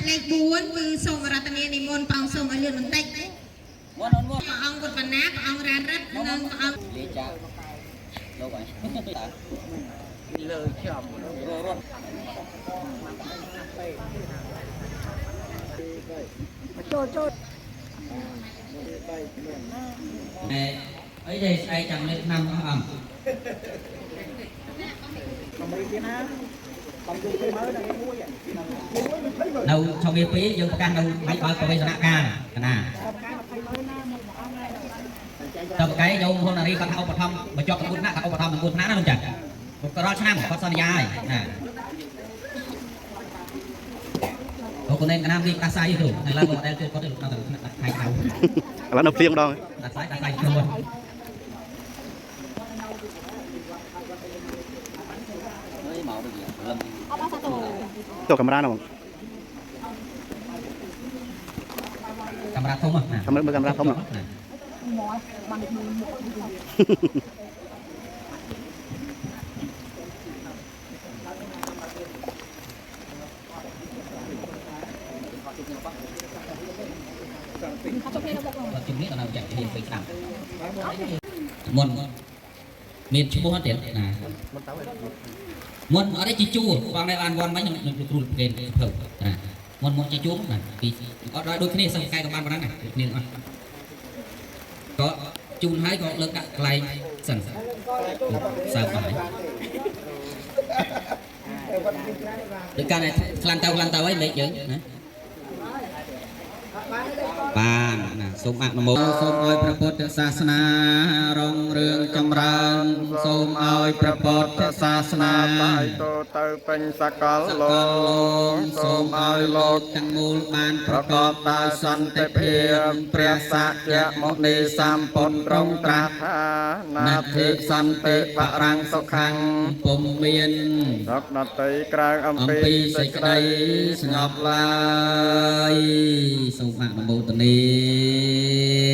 Lệch 4 គឺសូមរតនានិមន្តព្រះអង្គសូមឲ្យលឿនបន្តិចព្រះអង្គពុទ្ធបណ្ណាព្រះអង្គរានរិទ្ធនិងព្រះអង្គលេចាលោកហើយលើចំរត់ចូលអីđâyស្អែកចាំលេខ5អស់អង្គនៅឆវា2យើងប្រកាសនៅបាយបើប្រវេសនការណាតើបកែយកហ៊ុននារីគាត់ឧបត្ថម្ភបញ្ចុះកម្ពុជាណាគាត់ឧបត្ថម្ភកម្ពុជាណាលោកចាគាត់រាល់ឆ្នាំគាត់សន្យាហើយណាអូកូនឯងកណាមវាកាសាយទៅឥឡូវមកដែលជួយគាត់ទៅដល់ខែក្រៅឥឡូវនៅព្រៀងម្ដងកាសាយខ្លួនตัวកាមេរ៉ានោះកាមេរ៉ាធំណាមើលកាមេរ៉ាធំណាជំនាញដល់ចាក់នេះពេកស្ដាប់មុនមានឈ្មោះអត់ទេណាមុនអត់ទេជីជួបងដែលបានវ៉ាន់មិញនឹងគ្រូគេភៅណាមុនជីជួណាពីអត់ដូចគ្នាសឹងកែក៏បានប៉ុណ្ណឹងណាគ្នាអត់ក៏ជូនហើយក៏លើកដាក់កន្លែងសិនសើបាយដូចកាន់តែខ្លាំងទៅហើយលេខយើងណាបានណាសូមអនុមោទនាសូមឲ្យព្រះពុទ្ធសាសនារុងរឿងចម្រើនសូមឲ្យព្រះពុទ្ធសាសនាបាយទៅពេញសកលលោកសូមឲ្យលោកទាំងមូលបានប្រកបដោយសន្តិភាពព្រះសក្យមុនីសម្ពុទ្ធទ្រង់ត្រាស់ថានាធិសន្តិបរាំងសុខੰពុំមានរកដតីក្រៅអំពីសេចក្តីស្ងប់ឡើយសូមអនុមោទនា